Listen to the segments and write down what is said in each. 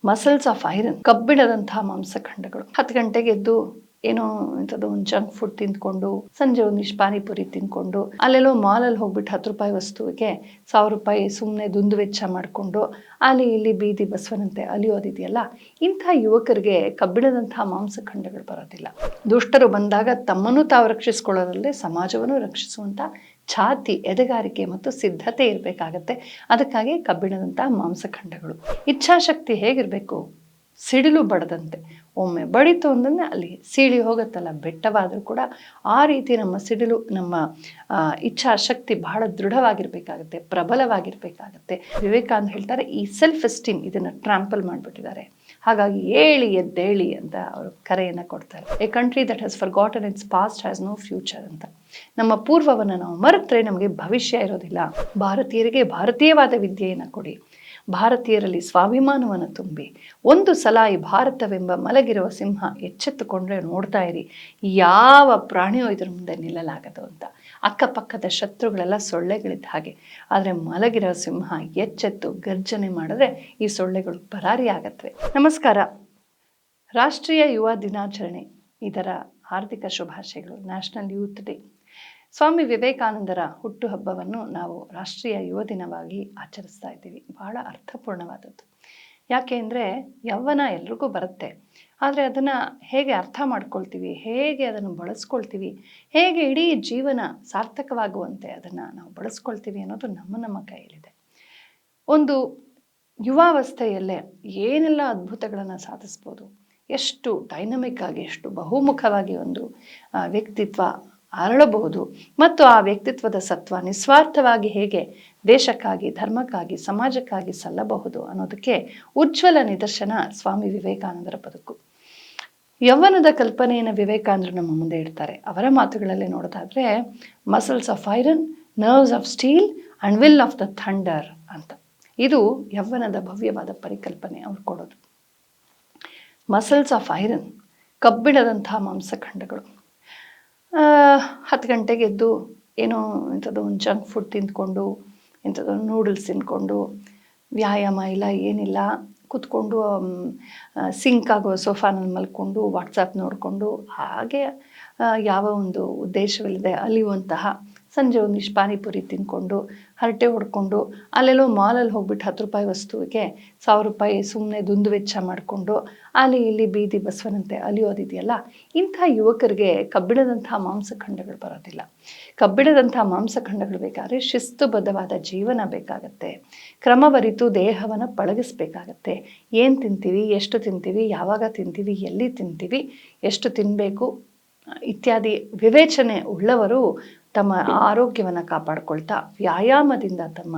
Muscles of iron, ಕಬ್ಬಿಣದಂತಹ ಮಾಂಸಖಂಡಗಳು. 10 ಗಂಟೆಗೆ ಎದ್ದು ಏನೋ ಇಂಥದ್ದು ಒಂದು ಜಂಕ್ ಫುಡ್ ತಿಂದ್ಕೊಂಡು ಸಂಜೆ ಒಂದಿಷ್ಟು ಪಾನಿಪುರಿ ತಿಂದ್ಕೊಂಡು ಅಲ್ಲೆಲ್ಲೋ ಮಾಲಲ್ಲಿ ಹೋಗ್ಬಿಟ್ಟು 10 ರೂಪಾಯಿ ವಸ್ತುವಿಗೆ 1000 ರೂಪಾಯಿ ಸುಮ್ಮನೆ ದುಂದು ವೆಚ್ಚ ಮಾಡಿಕೊಂಡು ಅಲ್ಲಿ ಇಲ್ಲಿ ಬೀದಿ ಬಸವನಂತೆ ಅಲಿಯೋದಿದೆಯಲ್ಲ, ಇಂಥ ಯುವಕರಿಗೆ ಕಬ್ಬಿಣದಂತಹ ಮಾಂಸಖಂಡಗಳು ಬರೋದಿಲ್ಲ. ದುಷ್ಟರು ಬಂದಾಗ ತಮ್ಮನ್ನು ತಾವು ರಕ್ಷಿಸ್ಕೊಳ್ಳೋದಲ್ಲದೆ ಸಮಾಜವನ್ನು ರಕ್ಷಿಸುವಂಥ ಛಾತಿ, ಎದೆಗಾರಿಕೆ ಮತ್ತು ಸಿದ್ಧತೆ ಇರಬೇಕಾಗತ್ತೆ. ಅದಕ್ಕಾಗಿ ಕಬ್ಬಿಣದಂತಹ ಮಾಂಸಖಂಡಗಳು. ಇಚ್ಛಾಶಕ್ತಿ ಹೇಗಿರಬೇಕು? ಸಿಡಿಲು ಬಡದಂತೆ. ಒಮ್ಮೆ ಬಡಿತು ಅಂದ್ರೆ ಅಲ್ಲಿ ಸೀಳಿ ಹೋಗುತ್ತಲ್ಲ, ಬೆಟ್ಟವಾದರೂ ಕೂಡ ಆ ರೀತಿ ನಮ್ಮ ಸಿಡಿಲು, ನಮ್ಮ ಇಚ್ಛಾಶಕ್ತಿ ಬಹಳ ದೃಢವಾಗಿರ್ಬೇಕಾಗತ್ತೆ, ಪ್ರಬಲವಾಗಿರ್ಬೇಕಾಗತ್ತೆ. ವಿವೇಕಾನಂದ ಹೇಳ್ತಾರೆ, ಈ ಸೆಲ್ಫ್ ಎಸ್ಟೀಮ್ ಇದನ್ನು ಟ್ರಾಂಪಲ್ ಮಾಡಿಬಿಟ್ಟಿದ್ದಾರೆ. ಹಾಗಾಗಿ ಏಳಿ ಎದ್ದೇಳಿ ಅಂತ ಅವರು ಕರೆಯನ್ನು ಕೊಡ್ತಾರೆ. A country that has forgotten its past has no future ಅಂತ. ನಮ್ಮ ಪೂರ್ವವನ್ನು ನಾವು ಮರೆತರೆ ನಮಗೆ ಭವಿಷ್ಯ ಇರೋದಿಲ್ಲ. ಭಾರತೀಯರಿಗೆ ಭಾರತೀಯವಾದ ವಿದ್ಯೆಯನ್ನು ಕೊಡಿ, ಭಾರತೀಯರಲ್ಲಿ ಸ್ವಾಭಿಮಾನವನ್ನು ತುಂಬಿ, ಒಂದು ಸಲ ಈ ಭಾರತವೆಂಬ ಮಲಗಿರುವ ಸಿಂಹ ಎಚ್ಚೆತ್ತುಕೊಂಡ್ರೆ ನೋಡ್ತಾ ಇರಿ, ಯಾವ ಪ್ರಾಣಿಯೂ ಇದ್ರ ಮುಂದೆ ನಿಲ್ಲಲಾಗದು ಅಂತ. ಅಕ್ಕಪಕ್ಕದ ಶತ್ರುಗಳೆಲ್ಲ ಸೊಳ್ಳೆಗಳಿದ್ದ ಹಾಗೆ, ಆದರೆ ಮಲಗಿರೋ ಸಿಂಹ ಎಚ್ಚೆತ್ತು ಗರ್ಜನೆ ಮಾಡಿದ್ರೆ ಈ ಸೊಳ್ಳೆಗಳು ಪರಾರಿ ಆಗತ್ವೆ. ನಮಸ್ಕಾರ. ರಾಷ್ಟ್ರೀಯ ಯುವ ದಿನಾಚರಣೆ, ಇದರ ಹಾರ್ದಿಕ ಶುಭಾಶಯಗಳು. National youth day. ಸ್ವಾಮಿ ವಿವೇಕಾನಂದರ ಹುಟ್ಟುಹಬ್ಬವನ್ನು ನಾವು ರಾಷ್ಟ್ರೀಯ ಯುವ ದಿನವಾಗಿ ಆಚರಿಸ್ತಾ ಇದ್ದೀವಿ. ಬಹಳ ಅರ್ಥಪೂರ್ಣವಾದದ್ದು. ಯಾಕೆ ಅಂದರೆ ಯೌವನ ಎಲ್ರಿಗೂ ಬರುತ್ತೆ, ಆದರೆ ಅದನ್ನು ಹೇಗೆ ಅರ್ಥ ಮಾಡ್ಕೊಳ್ತೀವಿ, ಹೇಗೆ ಅದನ್ನು ಬಳಸ್ಕೊಳ್ತೀವಿ, ಹೇಗೆ ಇಡೀ ಜೀವನ ಸಾರ್ಥಕವಾಗುವಂತೆ ಅದನ್ನು ನಾವು ಬಳಸ್ಕೊಳ್ತೀವಿ ಅನ್ನೋದು ನಮ್ಮ ಕೈಯಲ್ಲಿದೆ. ಒಂದು ಯುವಾವಸ್ಥೆಯಲ್ಲೇ ಏನೆಲ್ಲ ಅದ್ಭುತಗಳನ್ನು ಸಾಧಿಸ್ಬೋದು, ಎಷ್ಟು ಡೈನಮಿಕ್ ಆಗಿ, ಎಷ್ಟು ಬಹುಮುಖವಾಗಿ ಒಂದು ವ್ಯಕ್ತಿತ್ವ ಅರಳಬಹುದು, ಮತ್ತು ಆ ವ್ಯಕ್ತಿತ್ವದ ಸತ್ವ ನಿಸ್ವಾರ್ಥವಾಗಿ ಹೇಗೆ ದೇಶಕ್ಕಾಗಿ, ಧರ್ಮಕ್ಕಾಗಿ, ಸಮಾಜಕ್ಕಾಗಿ ಸಲ್ಲಬಹುದು ಅನ್ನೋದಕ್ಕೆ ಉಜ್ವಲ ನಿದರ್ಶನ ಸ್ವಾಮಿ ವಿವೇಕಾನಂದರ ಬದುಕು. ಯೌವನದ ಕಲ್ಪನೆಯನ್ನು ವಿವೇಕಾನಂದರು ನಮ್ಮ ಮುಂದೆ ಇಡ್ತಾರೆ. ಅವರ ಮಾತುಗಳಲ್ಲಿ ನೋಡೋದಾದ್ರೆ, muscles of iron, nerves of steel and will of the thunder ಅಂತ. ಇದು ಯೌವನದ ಭವ್ಯವಾದ ಪರಿಕಲ್ಪನೆ ಅವ್ರು ಕೊಡೋದು. ಮಸಲ್ಸ್ ಆಫ್ ಐರನ್, ಕಬ್ಬಿಣದಂತಹ ಮಾಂಸಖಂಡಗಳು. 10 ಗಂಟೆಗೆ ಎದ್ದು ಏನೋ ಇಂಥದ್ದು ಒಂದು ಜಂಕ್ ಫುಡ್ ತಿಂದ್ಕೊಂಡು, ಇಂಥದ್ದು ನೂಡಲ್ಸ್ ತಿಂದ್ಕೊಂಡು, ವ್ಯಾಯಾಮ ಇಲ್ಲ ಏನಿಲ್ಲ, ಕೂತ್ಕೊಂಡು ಸಿಂಕ್ ಆಗೋ ಸೋಫಾನಲ್ಲಿ ಮಲ್ಕೊಂಡು ವಾಟ್ಸಪ್ ನೋಡಿಕೊಂಡು, ಹಾಗೆ ಯಾವ ಒಂದು ಉದ್ದೇಶವಿಲ್ಲದೆ ಅಲಿಯುವಂತಹ, ಸಂಜೆ ಒಂದಿಷ್ಟು ಪಾನಿಪುರಿ ತಿಂದ್ಕೊಂಡು ಹರಟೆ ಹೊಡ್ಕೊಂಡು ಅಲ್ಲೆಲ್ಲೋ ಮಾಲಲ್ಲಿ ಹೋಗ್ಬಿಟ್ಟು 10 ರೂಪಾಯಿ ವಸ್ತುವಿಗೆ 1000 ರೂಪಾಯಿ ಸುಮ್ಮನೆ ದುಂದು ವೆಚ್ಚ ಮಾಡಿಕೊಂಡು ಅಲ್ಲಿ ಇಲ್ಲಿ ಬೀದಿ ಬಸವನಂತೆ ಅಲಿಯೋದಿದೆಯಲ್ಲ, ಇಂಥ ಯುವಕರಿಗೆ ಕಬ್ಬಿಣದಂತಹ ಮಾಂಸಖಂಡಗಳು ಬರೋದಿಲ್ಲ. ಕಬ್ಬಿಣದಂತಹ ಮಾಂಸಖಂಡಗಳು ಬೇಕಾದರೆ ಶಿಸ್ತುಬದ್ಧವಾದ ಜೀವನ ಬೇಕಾಗತ್ತೆ, ಕ್ರಮವರಿತು ದೇಹವನ್ನು ಪಳಗಿಸ್ಬೇಕಾಗತ್ತೆ. ಏನು ತಿಂತೀವಿ, ಎಷ್ಟು ತಿಂತೀವಿ, ಯಾವಾಗ ತಿಂತೀವಿ, ಎಲ್ಲಿ ತಿಂತೀವಿ, ಎಷ್ಟು ತಿನ್ನಬೇಕು ಇತ್ಯಾದಿ ವಿವೇಚನೆ ಉಳ್ಳವರು ತಮ್ಮ ಆರೋಗ್ಯವನ್ನು ಕಾಪಾಡಿಕೊಳ್ತಾ, ವ್ಯಾಯಾಮದಿಂದ ತಮ್ಮ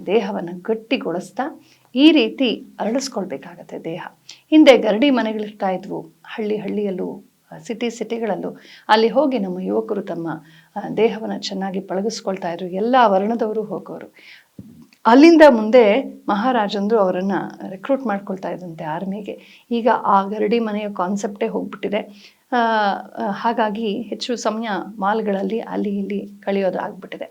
ದೇಹವನ್ನು ಗಟ್ಟಿಗೊಳಿಸ್ತಾ ಈ ರೀತಿ ಅರಳಿಸ್ಕೊಳ್ಬೇಕಾಗತ್ತೆ ದೇಹ. ಹಿಂದೆ ಗರಡಿ ಮನೆಗಳಿರ್ತಾ ಇದ್ವು, ಹಳ್ಳಿಯಲ್ಲೂ ಸಿಟಿಗಳಲ್ಲೂ. ಅಲ್ಲಿ ಹೋಗಿ ನಮ್ಮ ಯುವಕರು ತಮ್ಮ ದೇಹವನ್ನು ಚೆನ್ನಾಗಿ ಪಳಗಿಸ್ಕೊಳ್ತಾ ಇದ್ರು. ಎಲ್ಲ ವರ್ಣದವರು ಹೋಗೋರು. ಅಲ್ಲಿಂದ ಮುಂದೆ ಮಹಾರಾಜಂದರು ಅವರನ್ನು ರಿಕ್ರೂಟ್ ಮಾಡ್ಕೊಳ್ತಾ ಇದ್ದಂತೆ ಆರ್ಮಿಗೆ. ಈಗ ಆ ಗರಡಿ ಮನೆಯ ಕಾನ್ಸೆಪ್ಟೇ ಹೋಗ್ಬಿಟ್ಟಿದೆ. ಹಾಗಾಗಿ ಹೆಚ್ಚು ಸಮಯ ಮಾಲ್ಗಳಲ್ಲಿ ಅಲ್ಲಿ ಇಲ್ಲಿ ಕಳೆಯೋದು ಆಗ್ಬಿಟ್ಟಿದೆ.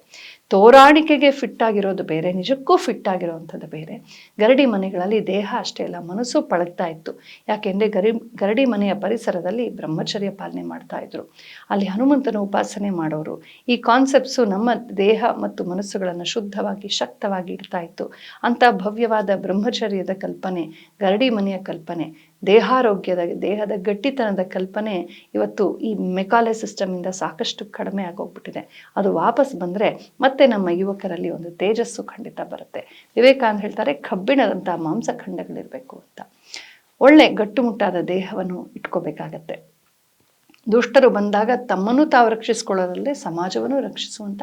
ತೋರಾಣಿಕೆಗೆ ಫಿಟ್ ಆಗಿರೋದು ಬೇರೆ, ನಿಜಕ್ಕೂ ಫಿಟ್ ಆಗಿರೋವಂಥದ್ದು ಬೇರೆ. ಗರಡಿ ಮನೆಗಳಲ್ಲಿ ದೇಹ ಅಷ್ಟೇ ಅಲ್ಲ, ಮನಸ್ಸು ಪಳಗ್ತಾ ಇತ್ತು. ಯಾಕೆಂದರೆ ಗರಡಿ ಮನೆಯ ಪರಿಸರದಲ್ಲಿ ಬ್ರಹ್ಮಚರ್ಯ ಪಾಲನೆ ಮಾಡ್ತಾ ಇದ್ರು, ಅಲ್ಲಿ ಹನುಮಂತನ ಉಪಾಸನೆ ಮಾಡೋರು. ಈ ಕಾನ್ಸೆಪ್ಟ್ಸು ನಮ್ಮ ದೇಹ ಮತ್ತು ಮನಸ್ಸುಗಳನ್ನು ಶುದ್ಧವಾಗಿ ಶಕ್ತವಾಗಿ ಇಡ್ತಾ ಇತ್ತು. ಅಂಥ ಭವ್ಯವಾದ ಬ್ರಹ್ಮಚರ್ಯದ ಕಲ್ಪನೆ, ಗರಡಿ ಮನೆಯ ಕಲ್ಪನೆ, ದೇಹದ ಗಟ್ಟಿತನದ ಕಲ್ಪನೆ ಇವತ್ತು ಈ ಮೆಕಾಲೆ ಸಿಸ್ಟಮಿಂದ ಸಾಕಷ್ಟು ಕಡಿಮೆ ಆಗೋಗ್ಬಿಟ್ಟಿದೆ. ಅದು ವಾಪಸ್ ಬಂದರೆ ಮತ್ತೆ ನಮ್ಮ ಯುವಕರಲ್ಲಿ ಒಂದು ತೇಜಸ್ಸು ಖಂಡಿತ ಬರುತ್ತೆ. ವಿವೇಕಾನಂದ ಹೇಳ್ತಾರೆ, ಕಬ್ಬಿಣದಂಥ ಮಾಂಸಖಂಡಗಳಿರಬೇಕು ಅಂತ. ಒಳ್ಳೆ ಗಟ್ಟುಮುಟ್ಟಾದ ದೇಹವನ್ನು ಇಟ್ಕೋಬೇಕಾಗತ್ತೆ. ದುಷ್ಟರು ಬಂದಾಗ ತಮ್ಮನ್ನು ತಾವು ರಕ್ಷಿಸ್ಕೊಳ್ಳೋದಲ್ಲದೆ ಸಮಾಜವನ್ನು ರಕ್ಷಿಸುವಂಥ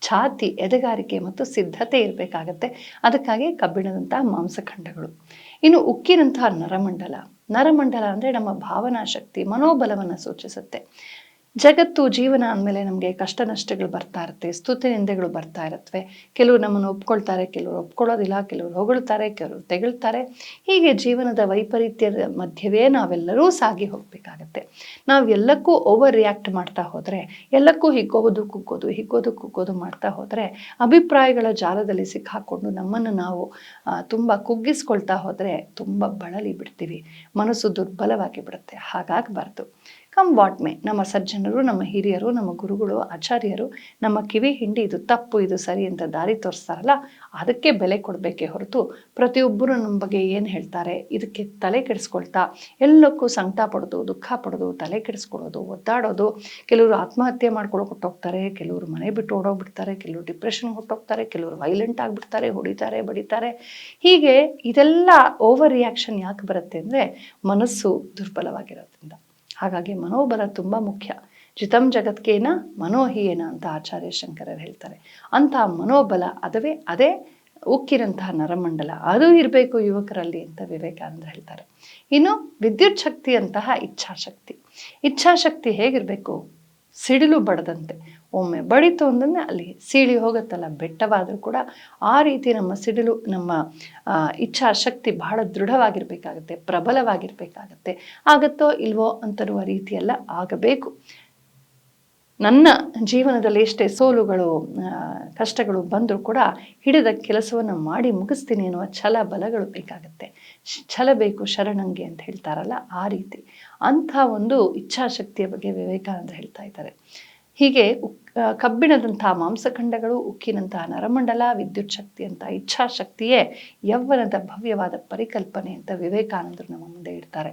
ಛಾತಿ, ಎದೆಗಾರಿಕೆ ಮತ್ತು ಸಿದ್ಧತೆ ಇರಬೇಕಾಗತ್ತೆ. ಅದಕ್ಕಾಗಿ ಕಬ್ಬಿಣದಂತಹ ಮಾಂಸಖಂಡಗಳು. ಇನ್ನು ಉಕ್ಕಿನಂತಹ ನರಮಂಡಲ ಅಂದರೆ ನಮ್ಮ ಭಾವನಾ ಶಕ್ತಿ, ಮನೋಬಲವನ್ನು ಸೂಚಿಸುತ್ತೆ. ಜಗತ್ತು ಜೀವನ ಅಂದಮೇಲೆ ನಮಗೆ ಕಷ್ಟ ನಷ್ಟಗಳು ಬರ್ತಾ ಇರುತ್ತೆ, ಸ್ತುತಿ ನಿಂದೆಗಳು ಬರ್ತಾ ಇರುತ್ತವೆ. ಕೆಲವರು ನಮ್ಮನ್ನು ಒಪ್ಕೊಳ್ತಾರೆ, ಕೆಲವರು ಒಪ್ಕೊಳ್ಳೋದಿಲ್ಲ, ಕೆಲವರು ಹೊಗಳ್ತಾರೆ, ಕೆಲವರು ತೆಗಳ್ತಾರೆ. ಹೀಗೆ ಜೀವನದ ವೈಪರೀತ್ಯದ ಮಧ್ಯವೇ ನಾವೆಲ್ಲರೂ ಸಾಗಿ ಹೋಗಬೇಕಾಗತ್ತೆ. ನಾವು ಎಲ್ಲಕ್ಕೂ ಓವರ್ ರಿಯಾಕ್ಟ್ ಮಾಡ್ತಾ ಹೋದರೆ, ಎಲ್ಲಕ್ಕೂ ಹಿಗ್ಗೋದು ಕುಗ್ಗೋದು ಮಾಡ್ತಾ ಹೋದರೆ, ಅಭಿಪ್ರಾಯಗಳ ಜಾಲದಲ್ಲಿ ಸಿಕ್ಕಾಕೊಂಡು ನಮ್ಮನ್ನು ನಾವು ತುಂಬ ಕುಗ್ಗಿಸ್ಕೊಳ್ತಾ ಹೋದರೆ ತುಂಬ ಬಳಲಿ ಬಿಡ್ತೀವಿ, ಮನಸ್ಸು ದುರ್ಬಲವಾಗಿ ಬಿಡುತ್ತೆ. ಹಾಗಾಗಬಾರ್ದು. ಕಮ್ ವಾಟ್ ಮೇ, ನಮ್ಮ ಸಜ್ಜನರು, ನಮ್ಮ ಹಿರಿಯರು, ನಮ್ಮ ಗುರುಗಳು, ಆಚಾರ್ಯರು ನಮ್ಮ ಕಿವಿ ಹಿಂಡಿ ಇದು ತಪ್ಪು ಇದು ಸರಿ ಅಂತ ದಾರಿ ತೋರಿಸ್ತಾರಲ್ಲ, ಅದಕ್ಕೆ ಬೆಲೆ ಕೊಡಬೇಕೇ ಹೊರತು ಪ್ರತಿಯೊಬ್ಬರು ನಮ್ಮ ಬಗ್ಗೆ ಏನು ಹೇಳ್ತಾರೆ ಇದಕ್ಕೆ ತಲೆ ಕೆಡಿಸ್ಕೊಳ್ತಾ ಎಲ್ಲಕ್ಕೂ ಸಂಕಟ ಪಡೋದು, ದುಃಖ ಪಡೋದು, ತಲೆ ಕೆಡಿಸ್ಕೊಳ್ಳೋದು, ಒದ್ದಾಡೋದು. ಕೆಲವರು ಆತ್ಮಹತ್ಯೆ ಮಾಡ್ಕೊಳ್ಳೋಕೆ ಹೊಟ್ಟೋಗ್ತಾರೆ, ಕೆಲವರು ಮನೆ ಬಿಟ್ಟು ಓಡೋಗ್ಬಿಡ್ತಾರೆ, ಕೆಲವರು ಡಿಪ್ರೆಷನ್ಗೆ ಹೊಟ್ಟೋಗ್ತಾರೆ, ಕೆಲವರು ವೈಲೆಂಟ್ ಆಗಿಬಿಡ್ತಾರೆ, ಹೊಡಿತಾರೆ, ಬಡಿತಾರೆ. ಹೀಗೆ ಇದೆಲ್ಲ ಓವರ್ ರಿಯಾಕ್ಷನ್ ಯಾಕೆ ಬರುತ್ತೆ ಅಂದರೆ ಮನಸ್ಸು ದುರ್ಬಲವಾಗಿರೋದ್ರಿಂದ. ಹಾಗಾಗಿ ಮನೋಬಲ ತುಂಬ ಮುಖ್ಯ. ಜಿತಂ ಜಗತ್ಕೇನ ಮನೋಹೀಯನ ಅಂತ ಆಚಾರ್ಯ ಶಂಕರರು ಹೇಳ್ತಾರೆ. ಅಂತಹ ಮನೋಬಲ ಅದೇ ಉಕ್ಕಿರಂತಹ ನರಮಂಡಲ ಅದು ಇರಬೇಕು ಯುವಕರಲ್ಲಿ ಅಂತ ವಿವೇಕಾನಂದ ಹೇಳ್ತಾರೆ. ಇನ್ನು ವಿದ್ಯುತ್ ಶಕ್ತಿಯಂತಹ ಇಚ್ಛಾಶಕ್ತಿ ಹೇಗಿರಬೇಕು? ಸಿಡಿಲು ಬಡದಂತೆ. ಒಮ್ಮೆ ಬಡಿತು ಅಂದ್ರೆ ಅಲ್ಲಿ ಸೀಳಿ ಹೋಗುತ್ತಲ್ಲ, ಬೆಟ್ಟವಾದರೂ ಕೂಡ ಆ ರೀತಿ ನಮ್ಮ ಸಿಡಿಲು, ನಮ್ಮ ಇಚ್ಛಾಶಕ್ತಿ ಬಹಳ ದೃಢವಾಗಿರಬೇಕಾಗತ್ತೆ, ಪ್ರಬಲವಾಗಿರಬೇಕಾಗತ್ತೆ. ಆಗತ್ತೋ ಇಲ್ವೋ ಅಂತರುವ ರೀತಿಯೆಲ್ಲ ಆಗಬೇಕು. ನನ್ನ ಜೀವನದಲ್ಲಿ ಎಷ್ಟೇ ಸೋಲುಗಳು ಕಷ್ಟಗಳು ಬಂದರೂ ಕೂಡ ಹಿಡಿದ ಕೆಲಸವನ್ನು ಮಾಡಿ ಮುಗಿಸ್ತೀನಿ ಅನ್ನುವ ಛಲ ಬಲಗಳು ಬೇಕಾಗತ್ತೆ. ಛಲ ಬೇಕು ಶರಣಂಗೆ ಅಂತ ಹೇಳ್ತಾರಲ್ಲ, ಆ ರೀತಿ ಅಂಥ ಒಂದು ಇಚ್ಛಾಶಕ್ತಿಯ ಬಗ್ಗೆ ವಿವೇಕಾನಂದರು ಹೇಳ್ತಾ ಇದ್ದಾರೆ. ಹೀಗೆ ಕಬ್ಬಿಣದಂತಹ ಮಾಂಸಖಂಡಗಳು, ಉಕ್ಕಿನಂತಹ ನರಮಂಡಲ, ವಿದ್ಯುತ್ ಶಕ್ತಿ ಅಂತ ಇಚ್ಛಾಶಕ್ತಿಯೇ ಯೌವನದ ಭವ್ಯವಾದ ಪರಿಕಲ್ಪನೆ ಅಂತ ವಿವೇಕಾನಂದರು ನಮ್ಮ ಮುಂದೆ ಇಡ್ತಾರೆ.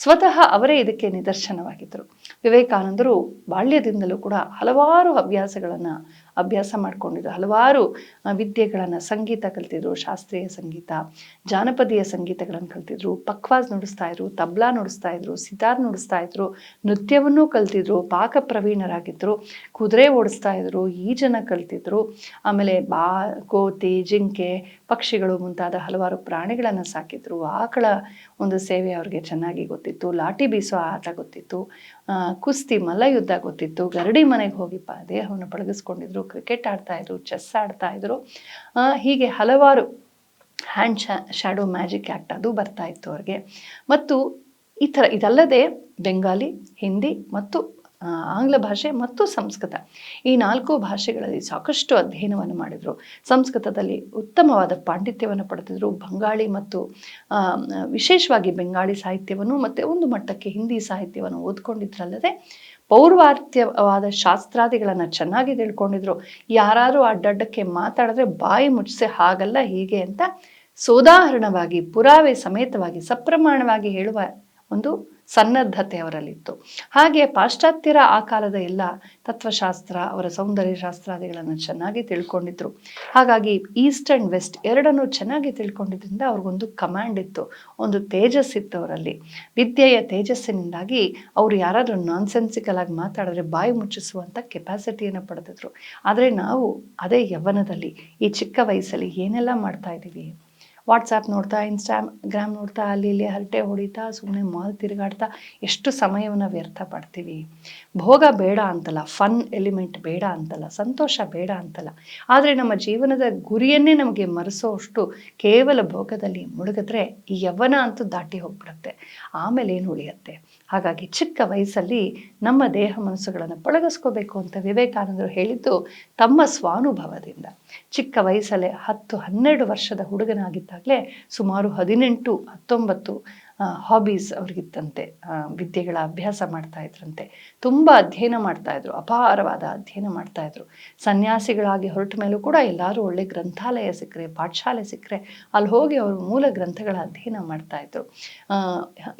ಸ್ವತಃ ಅವರೇ ಇದಕ್ಕೆ ನಿದರ್ಶನವಾಗಿದ್ದರು. ವಿವೇಕಾನಂದರು ಬಾಲ್ಯದಿಂದಲೂ ಕೂಡ ಹಲವಾರು ಅಭ್ಯಾಸ ಮಾಡಿಕೊಂಡಿದ್ರು. ಹಲವಾರು ವಿದ್ಯೆಗಳನ್ನು, ಸಂಗೀತ ಕಲ್ತಿದ್ರು, ಶಾಸ್ತ್ರೀಯ ಸಂಗೀತ, ಜಾನಪದೀಯ ಸಂಗೀತಗಳನ್ನು ಕಲ್ತಿದ್ರು, ಪಕ್ವಾಜ್ ನುಡಿಸ್ತಾ ಇದ್ರು, ತಬ್ಲಾ ನುಡಿಸ್ತಾ ಇದ್ರು, ಸಿತಾರ್ ನುಡಿಸ್ತಾ ಇದ್ರು, ನೃತ್ಯವನ್ನೂ ಕಲ್ತಿದ್ರು, ಪಾಕ ಪ್ರವೀಣರಾಗಿದ್ದರು, ಕುದುರೆ ಓಡಿಸ್ತಾ ಇದ್ರು, ಈಜನ್ನು ಕಲ್ತಿದ್ರು. ಆಮೇಲೆ ಕೋತಿ, ಜಿಂಕೆ, ಪಕ್ಷಿಗಳು ಮುಂತಾದ ಹಲವಾರು ಪ್ರಾಣಿಗಳನ್ನು ಸಾಕಿದ್ರು. ಆಕಳ ಒಂದು ಸೇವೆ ಅವ್ರಿಗೆ ಚೆನ್ನಾಗಿ ಗೊತ್ತಿತ್ತು, ಲಾಠಿ ಬೀಸೋ ಆಟ ಗೊತ್ತಿತ್ತು, ಕುಸ್ತಿ ಮಲ್ಲಯುದ್ಧ ಗೊತ್ತಿತ್ತು, ಗರಡಿ ಮನೆಗೆ ಹೋಗಿ ದೇಹವನ್ನು ಪಳಗಿಸ್ಕೊಂಡಿದ್ರು, ಕ್ರಿಕೆಟ್ ಆಡ್ತಾ ಇದ್ರು, ಚೆಸ್ ಆಡ್ತಾ ಇದ್ರು. ಹೀಗೆ ಹಲವಾರು ಹ್ಯಾಂಡ್ ಶ್ಯಾಡೋ ಮ್ಯಾಜಿಕ್ ಆ್ಯಕ್ಟ್ ಅದು ಬರ್ತಾ ಇತ್ತು ಅವ್ರಿಗೆ. ಮತ್ತು ಇದಲ್ಲದೆ ಬೆಂಗಾಲಿ, ಹಿಂದಿ ಮತ್ತು ಆಂಗ್ಲ ಭಾಷೆ ಮತ್ತು ಸಂಸ್ಕೃತ, ಈ 4 ಭಾಷೆಗಳಲ್ಲಿ ಸಾಕಷ್ಟು ಅಧ್ಯಯನವನ್ನು ಮಾಡಿದರು. ಸಂಸ್ಕೃತದಲ್ಲಿ ಉತ್ತಮವಾದ ಪಾಂಡಿತ್ಯವನ್ನು ಪಡೆದಿದ್ರು. ಬಂಗಾಳಿ ಮತ್ತು ವಿಶೇಷವಾಗಿ ಬೆಂಗಾಳಿ ಸಾಹಿತ್ಯವನ್ನು ಮತ್ತು ಒಂದು ಮಟ್ಟಕ್ಕೆ ಹಿಂದಿ ಸಾಹಿತ್ಯವನ್ನು ಓದ್ಕೊಂಡಿದ್ರಲ್ಲದೆ ಪೌರ್ವಾತ್ಯವಾದ ಶಾಸ್ತ್ರಾದಿಗಳನ್ನು ಚೆನ್ನಾಗಿ ತಿಳ್ಕೊಂಡಿದ್ರು. ಯಾರಾದರೂ ಅಡ್ಡಡ್ಡಕ್ಕೆ ಮಾತಾಡಿದ್ರೆ ಬಾಯಿ ಮುಚ್ಚಿಸಿ ಹಾಗಲ್ಲ ಹೀಗೆ ಅಂತ ಸೋದಾಹರಣವಾಗಿ, ಪುರಾವೆ ಸಮೇತವಾಗಿ, ಸಪ್ರಮಾಣವಾಗಿ ಹೇಳುವ ಒಂದು ಸನ್ನದ್ಧತೆ ಅವರಲ್ಲಿತ್ತು. ಹಾಗೆ ಪಾಶ್ಚಾತ್ಯರ ಆ ಕಾಲದ ಎಲ್ಲ ತತ್ವಶಾಸ್ತ್ರ, ಅವರ ಸೌಂದರ್ಯ ಶಾಸ್ತ್ರಾದಿಗಳನ್ನು ಚೆನ್ನಾಗಿ ತಿಳ್ಕೊಂಡಿದ್ರು. ಹಾಗಾಗಿ ಈಸ್ಟ್ ಆ್ಯಂಡ್ ವೆಸ್ಟ್ ಎರಡನ್ನೂ ಚೆನ್ನಾಗಿ ತಿಳ್ಕೊಂಡಿದ್ದರಿಂದ ಅವ್ರಿಗೊಂದು ಕಮಾಂಡ್ ಇತ್ತು, ಒಂದು ತೇಜಸ್ಸಿತ್ತು ಅವರಲ್ಲಿ. ವಿದ್ಯೆಯ ತೇಜಸ್ಸಿನಿಂದಾಗಿ ಅವರು ಯಾರಾದರೂ ನಾನ್ಸೆನ್ಸಿಕಲ್ ಆಗಿ ಮಾತಾಡಿದ್ರೆ ಬಾಯಿ ಮುಚ್ಚಿಸುವಂಥ ಕೆಪಾಸಿಟಿಯನ್ನು ಪಡೆದಿದ್ರು. ಆದರೆ ನಾವು ಅದೇ ಯೌವನದಲ್ಲಿ ಈ ಚಿಕ್ಕ ವಯಸ್ಸಲ್ಲಿ ಏನೆಲ್ಲ ಮಾಡ್ತಾ ಇದ್ದೀವಿ? ವಾಟ್ಸಾಪ್ ನೋಡ್ತಾ, ಇನ್ಸ್ಟಾಗ್ರಾಮ್ ನೋಡ್ತಾ, ಅಲ್ಲಿ ಇಲ್ಲಿ ಹರಟೆ ಹೊಡಿತಾ, ಸುಮ್ಮನೆ ಮಾಲ್ ತಿರುಗಾಡ್ತಾ ಎಷ್ಟು ಸಮಯವನ್ನು ವ್ಯರ್ಥ ಪಡ್ತೀವಿ. ಭೋಗ ಬೇಡ ಅಂತಲ್ಲ, ಫನ್ ಎಲಿಮೆಂಟ್ ಬೇಡ ಅಂತಲ್ಲ, ಸಂತೋಷ ಬೇಡ ಅಂತಲ್ಲ, ಆದರೆ ನಮ್ಮ ಜೀವನದ ಗುರಿಯನ್ನೇ ನಮಗೆ ಮರೆಸೋಷ್ಟು ಕೇವಲ ಭೋಗದಲ್ಲಿ ಮುಳುಗಿದ್ರೆ ಈ ಯೌವನ ಅಂತೂ ದಾಟಿ ಹೋಗ್ಬಿಡುತ್ತೆ. ಆಮೇಲೆ ಏನು ಉಳಿಯುತ್ತೆ? ಹಾಗಾಗಿ ಚಿಕ್ಕ ವಯಸ್ಸಲ್ಲಿ ನಮ್ಮ ದೇಹ ಮನಸ್ಸುಗಳನ್ನು ಪಳಗಿಸ್ಕೋಬೇಕು ಅಂತ ವಿವೇಕಾನಂದರು ಹೇಳಿದ್ದು ತಮ್ಮ ಸ್ವಾನುಭವದಿಂದ. ಚಿಕ್ಕ ವಯಸ್ಸಲ್ಲೇ 10-12 ವರ್ಷದ ಹುಡುಗನಾಗಿದ್ದಾಗಲೇ ಸುಮಾರು 18-19 ಹಾಬೀಸ್ ಅವ್ರಿಗಿತ್ತಂತೆ. ವಿದ್ಯೆಗಳ ಅಭ್ಯಾಸ ಮಾಡ್ತಾ ಇದ್ರಂತೆ, ತುಂಬ ಅಧ್ಯಯನ ಮಾಡ್ತಾಯಿದ್ರು, ಅಪಾರವಾದ ಅಧ್ಯಯನ ಮಾಡ್ತಾಯಿದ್ರು. ಸನ್ಯಾಸಿಗಳಾಗಿ ಹೊರಟ ಮೇಲೂ ಕೂಡ ಎಲ್ಲರೂ ಒಳ್ಳೆ ಗ್ರಂಥಾಲಯ ಸಿಕ್ಕರೆ, ಪಾಠಶಾಲೆ ಸಿಕ್ಕರೆ ಅಲ್ಲಿ ಹೋಗಿ ಅವರು ಮೂಲ ಗ್ರಂಥಗಳ ಅಧ್ಯಯನ ಮಾಡ್ತಾಯಿದ್ರು.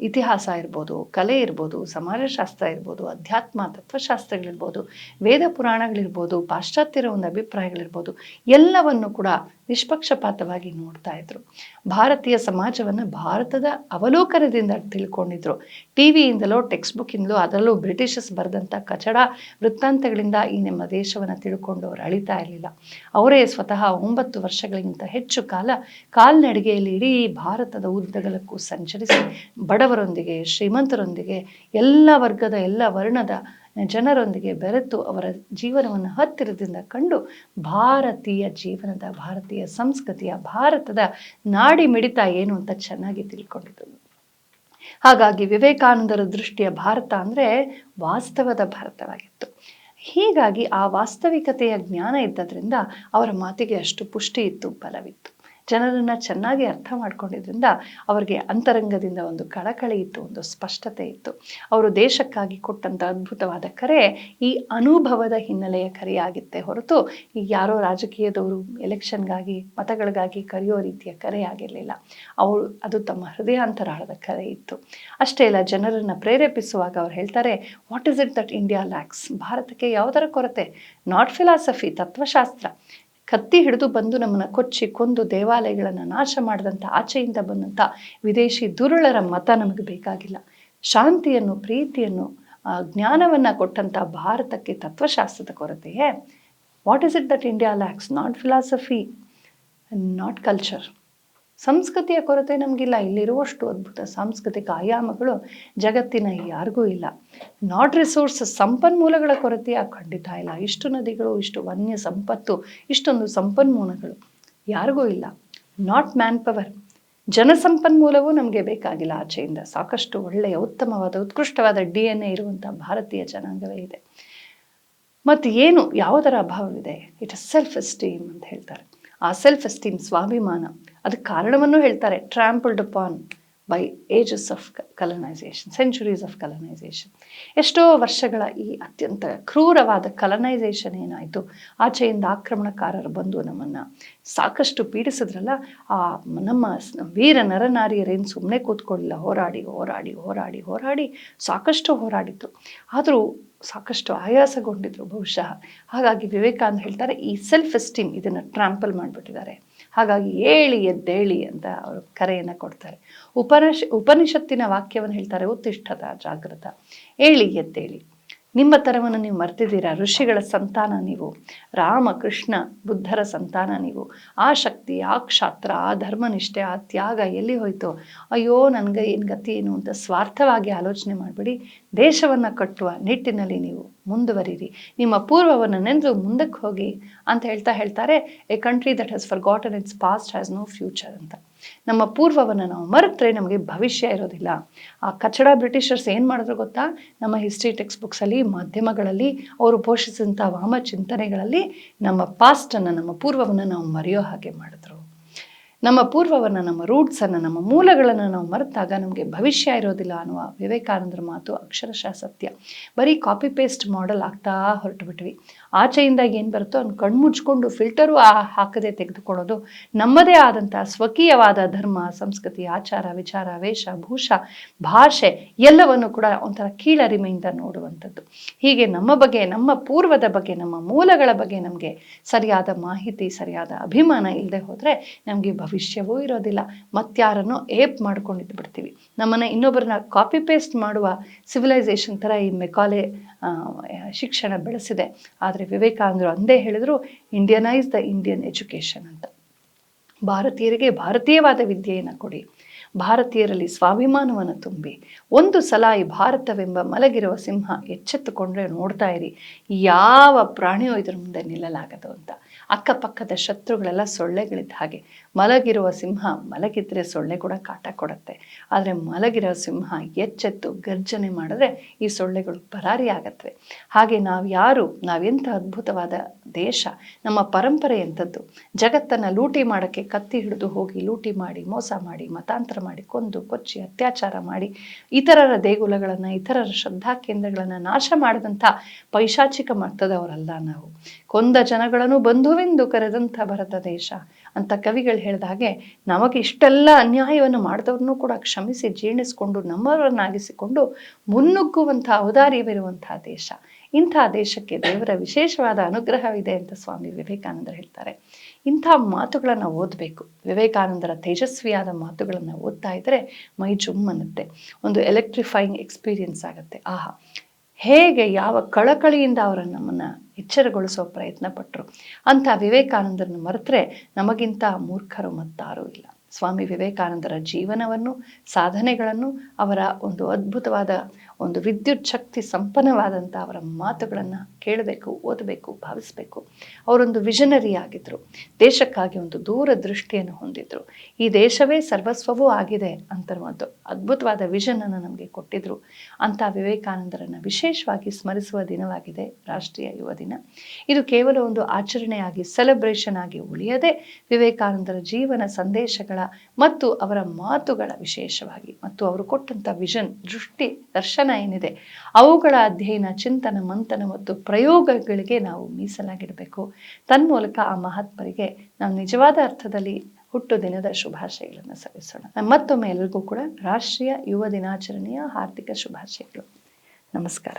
ಇತಿಹಾಸ ಇರ್ಬೋದು, ಕಲೆ ಇರ್ಬೋದು, ಸಮಾಜಶಾಸ್ತ್ರ ಇರ್ಬೋದು, ಅಧ್ಯಾತ್ಮ ತತ್ವಶಾಸ್ತ್ರಗಳಿರ್ಬೋದು, ವೇದ ಪುರಾಣಗಳಿರ್ಬೋದು, ಪಾಶ್ಚಾತ್ಯರ ಒಂದು ಅಭಿಪ್ರಾಯಗಳಿರ್ಬೋದು, ಎಲ್ಲವನ್ನು ಕೂಡ ನಿಷ್ಪಕ್ಷಪಾತವಾಗಿ ನೋಡ್ತಾ ಇದ್ರು. ಭಾರತೀಯ ಸಮಾಜವನ್ನು ಭಾರತದ ಅವಲೋಕನದಿಂದ ತಿಳ್ಕೊಂಡಿದ್ರು. ಟಿವಿಯಿಂದಲೋ ಟೆಕ್ಸ್ಟ್ ಬುಕ್ಕಿಂದಲೋ, ಅದರಲ್ಲೂ ಬ್ರಿಟಿಷರ್ಸ್ ಬರೆದಂಥ ಕಚಡ ವೃತ್ತಾಂತಗಳಿಂದ ಈ ನಮ್ಮ ದೇಶವನ್ನು ತಿಳ್ಕೊಂಡು ಅವರು ಅಳಿತಾ ಇರಲಿಲ್ಲ. ಅವರೇ ಸ್ವತಃ 9 ವರ್ಷಗಳಿಗಿಂತ ಹೆಚ್ಚು ಕಾಲ ಕಾಲ್ನಡಿಗೆಯಲ್ಲಿ ಇಡೀ ಭಾರತದ ಉದ್ದಗಲಕ್ಕೂ ಸಂಚರಿಸಿ ಬಡವರೊಂದಿಗೆ, ಶ್ರೀಮಂತರೊಂದಿಗೆ, ಎಲ್ಲ ವರ್ಗದ, ಎಲ್ಲ ವರ್ಣದ ಜನರೊಂದಿಗೆ ಬೆರೆತು ಅವರ ಜೀವನವನ್ನು ಹತ್ತಿರದಿಂದ ಕಂಡು ಭಾರತೀಯ ಜೀವನದ, ಭಾರತೀಯ ಸಂಸ್ಕೃತಿಯ, ಭಾರತದ ನಾಡಿ ಮಿಡಿತ ಏನು ಅಂತ ಚೆನ್ನಾಗಿ ತಿಳ್ಕೊಂಡಿದ್ದು. ಹಾಗಾಗಿ ವಿವೇಕಾನಂದರ ದೃಷ್ಟಿಯ ಭಾರತ ಅಂದರೆ ವಾಸ್ತವದ ಭಾರತವಾಗಿತ್ತು. ಹೀಗಾಗಿ ಆ ವಾಸ್ತವಿಕತೆಯ ಜ್ಞಾನ ಇದ್ದದ್ರಿಂದ ಅವರ ಮಾತಿಗೆ ಅಷ್ಟು ಪುಷ್ಟಿ ಇತ್ತು, ಬಲವಿತ್ತು. ಜನರನ್ನು ಚೆನ್ನಾಗಿ ಅರ್ಥ ಮಾಡ್ಕೊಂಡಿದ್ರಿಂದ ಅವರಿಗೆ ಅಂತರಂಗದಿಂದ ಒಂದು ಕಳಕಳಿ ಇತ್ತು, ಒಂದು ಸ್ಪಷ್ಟತೆ ಇತ್ತು. ಅವರು ದೇಶಕ್ಕಾಗಿ ಕೊಟ್ಟಂಥ ಅದ್ಭುತವಾದ ಕರೆ ಈ ಅನುಭವದ ಹಿನ್ನೆಲೆಯ ಕರೆಯಾಗಿತ್ತೆ ಹೊರತು ಈಗ ಯಾರೋ ರಾಜಕೀಯದವರು ಎಲೆಕ್ಷನ್ಗಾಗಿ, ಮತಗಳಿಗಾಗಿ ಕರೆಯೋ ರೀತಿಯ ಕರೆ ಆಗಿರಲಿಲ್ಲ. ಅದು ತಮ್ಮ ಹೃದಯಾಂತರಾಳದ ಕರೆ ಇತ್ತು. ಅಷ್ಟೇ ಅಲ್ಲ, ಜನರನ್ನು ಪ್ರೇರೇಪಿಸುವಾಗ ಅವ್ರು ಹೇಳ್ತಾರೆ, what is it that India lakhs? ಭಾರತಕ್ಕೆ ಯಾವುದರ ಕೊರತೆ? ನಾಟ್ ಫಿಲಾಸಫಿ, ತತ್ವಶಾಸ್ತ್ರ. ಕತ್ತಿ ಹಿಡಿದು ಬಂದು ನಮ್ಮನ್ನು ಕೊಚ್ಚಿ ಕೊಂದು ದೇವಾಲಯಗಳನ್ನು ನಾಶ ಮಾಡಿದಂಥ, ಆಚೆಯಿಂದ ಬಂದಂಥ ವಿದೇಶಿ ದುರುಳರ ಮತ ನಮಗೆ ಬೇಕಾಗಿಲ್ಲ. ಶಾಂತಿಯನ್ನು, ಪ್ರೀತಿಯನ್ನು, ಜ್ಞಾನವನ್ನು ಕೊಟ್ಟಂಥ ಭಾರತಕ್ಕೆ ತತ್ವಶಾಸ್ತ್ರದ ಕೊರತೆಯೇ? What is it that India lacks? Not philosophy, not culture. ಸಂಸ್ಕೃತಿಯ ಕೊರತೆ ನಮಗಿಲ್ಲ. ಇಲ್ಲಿರುವಷ್ಟು ಅದ್ಭುತ ಸಾಂಸ್ಕೃತಿಕ ಆಯಾಮಗಳು ಜಗತ್ತಿನ ಯಾರಿಗೂ ಇಲ್ಲ. ನಾಟ್ ರಿಸೋರ್ಸಸ್, ಸಂಪನ್ಮೂಲಗಳ ಕೊರತೆಯ ಖಂಡಿತ ಇಲ್ಲ. ಇಷ್ಟು ನದಿಗಳು, ಇಷ್ಟು ವನ್ಯ ಸಂಪತ್ತು, ಇಷ್ಟೊಂದು ಸಂಪನ್ಮೂಲಗಳು ಯಾರಿಗೂ ಇಲ್ಲ. ನಾಟ್ ಮ್ಯಾನ್ ಪವರ್, ಜನಸಂಪನ್ಮೂಲವೂ ನಮಗೆ ಬೇಕಾಗಿಲ್ಲ ಆಚೆಯಿಂದ. ಸಾಕಷ್ಟು ಒಳ್ಳೆಯ, ಉತ್ತಮವಾದ, ಉತ್ಕೃಷ್ಟವಾದ DNA ಇರುವಂಥ ಭಾರತೀಯ ಜನಾಂಗವೇ ಇದೆ. ಮತ್ತು ಏನು, ಯಾವುದರ ಅಭಾವವಿದೆ? ಇಟ್ ಇಸ್ ಸೆಲ್ಫ್ ಎಸ್ಟೀಮ್ ಅಂತ ಹೇಳ್ತಾರೆ. ಆ ಸೆಲ್ಫ್ ಎಸ್ಟೀಮ್, ಸ್ವಾಭಿಮಾನ, ಅದಕ್ಕೆ ಕಾರಣವನ್ನು ಹೇಳ್ತಾರೆ. Trampled upon by ages of colonisation, centuries of colonisation. ಎಷ್ಟೋ ವರ್ಷಗಳ ಈ ಅತ್ಯಂತ ಕ್ರೂರವಾದ ಕಲನೈಸೇಷನ್ ಏನಾಯಿತು, ಆಚೆಯಿಂದ ಆಕ್ರಮಣಕಾರರು ಬಂದು ನಮ್ಮನ್ನು ಸಾಕಷ್ಟು ಪೀಡಿಸಿದ್ರಲ್ಲ, ಆ ನಮ್ಮ ವೀರ ನರನಾರಿಯರೇನು ಸುಮ್ಮನೆ ಕೂತ್ಕೊಳ್ಳಿಲ್ಲ. ಹೋರಾಡಿ ಹೋರಾಡಿ ಹೋರಾಡಿ ಹೋರಾಡಿ ಸಾಕಷ್ಟು ಹೋರಾಡಿದ್ರು. ಆದರೂ ಸಾಕಷ್ಟು ಆಯಾಸಗೊಂಡಿದ್ರು ಬಹುಶಃ. ಹಾಗಾಗಿ ವಿವೇಕಾನಂದ ಹೇಳ್ತಾರೆ, ಈ ಸೆಲ್ಫ್ ಎಸ್ಟೀಮ್ ಇದನ್ನು ಟ್ರಾಂಪಲ್ ಮಾಡಿಬಿಟ್ಟಿದ್ದಾರೆ. ಹಾಗಾಗಿ ಏಳಿ ಎದ್ದೇಳಿ ಅಂತ ಅವರು ಕರೆಯನ್ನು ಕೊಡ್ತಾರೆ. ಉಪನಿಷತ್ತಿನ ವಾಕ್ಯವನ್ನು ಹೇಳ್ತಾರೆ, ಉತ್ತಿಷ್ಠತ ಜಾಗೃತ, ಏಳಿ ಎದ್ದೇಳಿ. ನಿಮ್ಮ ತರವನ್ನು ನೀವು ಮರ್ತಿದ್ದೀರಾ. ಋಷಿಗಳ ಸಂತಾನ ನೀವು, ರಾಮ ಕೃಷ್ಣ ಬುದ್ಧರ ಸಂತಾನ ನೀವು. ಆ ಶಕ್ತಿ, ಆ ಕ್ಷಾತ್ರ, ಆ ಧರ್ಮನಿಷ್ಠೆ, ಆ ತ್ಯಾಗ ಎಲ್ಲಿ ಹೋಯ್ತು? ಅಯ್ಯೋ ನನಗೆ ಏನು ಗತಿ ಏನು ಅಂತ ಸ್ವಾರ್ಥವಾಗಿ ಆಲೋಚನೆ ಮಾಡಿಬಿಡಿ. ದೇಶವನ್ನು ಕಟ್ಟುವ ನಿಟ್ಟಿನಲ್ಲಿ ನೀವು ಮುಂದುವರಿರಿ. ನಿಮ್ಮ ಪೂರ್ವವನ್ನು ನೆನೆದು ಮುಂದಕ್ಕೆ ಹೋಗಿ ಅಂತ ಹೇಳ್ತಾರೆ. A country that has forgotten its past has no future ಅಂತ. ನಮ್ಮ ಪೂರ್ವವನ್ನು ನಾವು ಮರೆತರೆ ನಮಗೆ ಭವಿಷ್ಯ ಇರೋದಿಲ್ಲ. ಆ ಕಚಡ ಬ್ರಿಟಿಷರ್ಸ್ ಏನು ಮಾಡಿದ್ರು ಗೊತ್ತಾ? ನಮ್ಮ ಹಿಸ್ಟ್ರಿ ಟೆಕ್ಸ್ಟ್ ಬುಕ್ಸಲ್ಲಿ, ಮಾಧ್ಯಮಗಳಲ್ಲಿ ಅವರು ಪೋಷಿಸಿದಂಥ ವಾಮ ಚಿಂತನೆಗಳಲ್ಲಿ ನಮ್ಮ ಪಾಸ್ಟನ್ನು, ನಮ್ಮ ಪೂರ್ವವನ್ನು ನಾವು ಮರೆಯೋ ಹಾಗೆ ಮಾಡಿದ್ರು. ನಮ್ಮ ಪೂರ್ವವನ್ನು, ನಮ್ಮ ರೂಟ್ಸನ್ನು, ನಮ್ಮ ಮೂಲಗಳನ್ನು ನಾವು ಮರೆತಾಗ ನಮಗೆ ಭವಿಷ್ಯ ಇರೋದಿಲ್ಲ ಅನ್ನುವ ವಿವೇಕಾನಂದರ ಮಾತು ಅಕ್ಷರಶಃ ಸತ್ಯ. ಬರೀ ಕಾಪಿ ಪೇಸ್ಟ್ ಮಾಡೆಲ್ ಆಗ್ತಾ ಹೊರಟು ಬಿಟ್ವಿ. ಆಚೆಯಿಂದ ಏನು ಬರುತ್ತೋ ಅವ್ನು ಕಣ್ಮುಚ್ಕೊಂಡು ಫಿಲ್ಟರು ಹಾಕದೆ ತೆಗೆದುಕೊಳ್ಳೋದು. ನಮ್ಮದೇ ಆದಂಥ ಸ್ವಕೀಯವಾದ ಧರ್ಮ, ಸಂಸ್ಕೃತಿ, ಆಚಾರ, ವಿಚಾರ, ವೇಷ, ಭೂಷ, ಭಾಷೆ ಎಲ್ಲವನ್ನು ಕೂಡ ಒಂಥರ ಕೀಳರಿಮೆಯಿಂದ ನೋಡುವಂಥದ್ದು. ಹೀಗೆ ನಮ್ಮ ಬಗ್ಗೆ, ನಮ್ಮ ಪೂರ್ವದ ಬಗ್ಗೆ, ನಮ್ಮ ಮೂಲಗಳ ಬಗ್ಗೆ ನಮಗೆ ಸರಿಯಾದ ಮಾಹಿತಿ, ಸರಿಯಾದ ಅಭಿಮಾನ ಇಲ್ಲದೆ ಹೋದರೆ ನಮಗೆ ಭವಿಷ್ಯವೂ ಇರೋದಿಲ್ಲ. ಮತ್ತಾರನ್ನು ಏಪ್ ಮಾಡ್ಕೊಂಡಿದ್ದು ಬಿಡ್ತೀವಿ. ನಮ್ಮನ್ನು ಇನ್ನೊಬ್ಬರನ್ನ ಕಾಪಿ ಪೇಸ್ಟ್ ಮಾಡುವ ಸಿವಿಲೈಸೇಷನ್ ಥರ ಈ ಮೆಕಾಲೆ ಶಿಕ್ಷಣ ಬೆಳೆಸಿದೆ. ಆದರೆ ವಿವೇಕಾನಂದರು ಅಂದೇ ಹೇಳಿದ್ರು, ಇಂಡಿಯನೈಸ್ ದ ಇಂಡಿಯನ್ ಎಜುಕೇಷನ್ ಅಂತ. ಭಾರತೀಯರಿಗೆ ಭಾರತೀಯವಾದ ವಿದ್ಯೆಯನ್ನು ಕೊಡಿ, ಭಾರತೀಯರಲ್ಲಿ ಸ್ವಾಭಿಮಾನವನ್ನು ತುಂಬಿ. ಒಂದು ಸಲ ಈ ಭಾರತವೆಂಬ ಮಲಗಿರುವ ಸಿಂಹ ಎಚ್ಚೆತ್ತುಕೊಂಡ್ರೆ ನೋಡ್ತಾ ಇರಿ, ಯಾವ ಪ್ರಾಣಿಯೂ ಇದರ ಮುಂದೆ ನಿಲ್ಲಲಾಗದು ಅಂತ. ಅಕ್ಕಪಕ್ಕದ ಶತ್ರುಗಳೆಲ್ಲ ಸೊಳ್ಳೆಗಳಿದ್ದ ಹಾಗೆ. ಮಲಗಿರುವ ಸಿಂಹ ಮಲಗಿದ್ರೆ ಸೊಳ್ಳೆ ಕೂಡ ಕಾಟ ಕೊಡುತ್ತೆ. ಆದರೆ ಮಲಗಿರೋ ಸಿಂಹ ಎಚ್ಚೆತ್ತು ಗರ್ಜನೆ ಮಾಡಿದ್ರೆ ಈ ಸೊಳ್ಳೆಗಳು ಪರಾರಿ ಆಗತ್ವೆ. ಹಾಗೆ ನಾವೆಂಥ ಅದ್ಭುತವಾದ ದೇಶ, ನಮ್ಮ ಪರಂಪರೆ ಎಂಥದ್ದು. ಜಗತ್ತನ್ನು ಲೂಟಿ ಮಾಡೋಕ್ಕೆ ಕತ್ತಿ ಹಿಡಿದು ಹೋಗಿ ಲೂಟಿ ಮಾಡಿ, ಮೋಸ ಮಾಡಿ, ಮತಾಂತರ ಮಾಡಿ, ಕೊಂದು ಕೊಚ್ಚಿ, ಅತ್ಯಾಚಾರ ಮಾಡಿ, ಇತರರ ದೇಗುಲಗಳನ್ನು, ಇತರರ ಶ್ರದ್ಧಾ ಕೇಂದ್ರಗಳನ್ನು ನಾಶ ಮಾಡಿದಂಥ ಪೈಶಾಚಿಕ ಮಟ್ಟದವರಲ್ಲ ನಾವು. ಕೊಂದ ಜನಗಳನ್ನು ಬಂಧುವೆಂದು ಕರೆದಂಥ ಭರತ ದೇಶ ಅಂತ ಕವಿಗಳು ಹೇಳಿದ ಹಾಗೆ, ನಮಗೆ ಇಷ್ಟೆಲ್ಲ ಅನ್ಯಾಯವನ್ನು ಮಾಡಿದವ್ರನ್ನೂ ಕೂಡ ಕ್ಷಮಿಸಿ ಜೀರ್ಣಿಸಿಕೊಂಡು ನಮ್ಮವರನ್ನಾಗಿಸಿಕೊಂಡು ಮುನ್ನುಗ್ಗುವಂಥ ಔದಾರ್ಯವಿರುವಂಥ ದೇಶ. ಇಂಥ ದೇಶಕ್ಕೆ ದೇವರ ವಿಶೇಷವಾದ ಅನುಗ್ರಹವಿದೆ ಅಂತ ಸ್ವಾಮಿ ವಿವೇಕಾನಂದರು ಹೇಳ್ತಾರೆ. ಇಂಥ ಮಾತುಗಳನ್ನು ಓದಬೇಕು. ವಿವೇಕಾನಂದರ ತೇಜಸ್ವಿಯಾದ ಮಾತುಗಳನ್ನು ಓದ್ತಾ ಇದ್ದರೆ ಮೈ ಜುಮ್ ಅನ್ನುತ್ತೆ. ಒಂದು ಎಲೆಕ್ಟ್ರಿಫೈಯಿಂಗ್ ಎಕ್ಸ್ಪೀರಿಯನ್ಸ್ ಆಗುತ್ತೆ. ಆಹಾ, ಹೇಗೆ ಯಾವ ಕಳಕಳಿಯಿಂದ ಅವರನ್ನು ನಮ್ಮನ್ನು ಎಚ್ಚರಗೊಳಿಸೋ ಪ್ರಯತ್ನ ಪಟ್ಟರು. ಅಂಥ ವಿವೇಕಾನಂದರನ್ನು ಮರೆತರೆ ನಮಗಿಂತ ಮೂರ್ಖರು ಮತ್ತಾರೂ ಇಲ್ಲ. ಸ್ವಾಮಿ ವಿವೇಕಾನಂದರ ಜೀವನವನ್ನು, ಸಾಧನೆಗಳನ್ನು, ಅವರ ಒಂದು ಅದ್ಭುತವಾದ ಒಂದು ವಿದ್ಯುತ್ ಶಕ್ತಿ ಸಂಪನ್ನವಾದಂಥ ಅವರ ಮಾತುಗಳನ್ನು ಕೇಳಬೇಕು, ಓದಬೇಕು, ಭಾವಿಸಬೇಕು. ಅವರೊಂದು ವಿಷನರಿ ಆಗಿದ್ದರು. ದೇಶಕ್ಕಾಗಿ ಒಂದು ದೂರದೃಷ್ಟಿಯನ್ನು ಹೊಂದಿದ್ರು. ಈ ದೇಶವೇ ಸರ್ವಸ್ವವೂ ಆಗಿದೆ ಅಂತ ಒಂದು ಅದ್ಭುತವಾದ ವಿಷನನ್ನು ನಮಗೆ ಕೊಟ್ಟಿದ್ರು. ಅಂಥ ವಿವೇಕಾನಂದರನ್ನು ವಿಶೇಷವಾಗಿ ಸ್ಮರಿಸುವ ದಿನವಾಗಿದೆ ರಾಷ್ಟ್ರೀಯ ಯುವ ದಿನ. ಇದು ಕೇವಲ ಒಂದು ಆಚರಣೆಯಾಗಿ ಸೆಲೆಬ್ರೇಷನ್ ಆಗಿ ಉಳಿಯದೆ ವಿವೇಕಾನಂದರ ಜೀವನ ಸಂದೇಶಗಳ ಮತ್ತು ಅವರ ಮಾತುಗಳ ವಿಶೇಷವಾಗಿ ಮತ್ತು ಅವರು ಕೊಟ್ಟಂಥ ವಿಷನ್, ದೃಷ್ಟಿ, ದರ್ಶನ ಏನಿದೆ ಅವುಗಳ ಅಧ್ಯಯನ, ಚಿಂತನ, ಮಂಥನ ಮತ್ತು ಪ್ರಯೋಗಗಳಿಗೆ ನಾವು ಮೀಸಲಾಗಿಡಬೇಕು. ತನ್ಮೂಲಕ ಆ ಮಹಾತ್ಮರಿಗೆ ನಾವು ನಿಜವಾದ ಅರ್ಥದಲ್ಲಿ ಹುಟ್ಟು ದಿನದ ಶುಭಾಶಯಗಳನ್ನು ಸಲ್ಲಿಸೋಣ. ಮತ್ತೊಮ್ಮೆ ಎಲ್ಲರಿಗೂ ಕೂಡ ರಾಷ್ಟ್ರೀಯ ಯುವ ದಿನಾಚರಣೆಯ ಹಾರ್ದಿಕ ಶುಭಾಶಯಗಳು. ನಮಸ್ಕಾರ.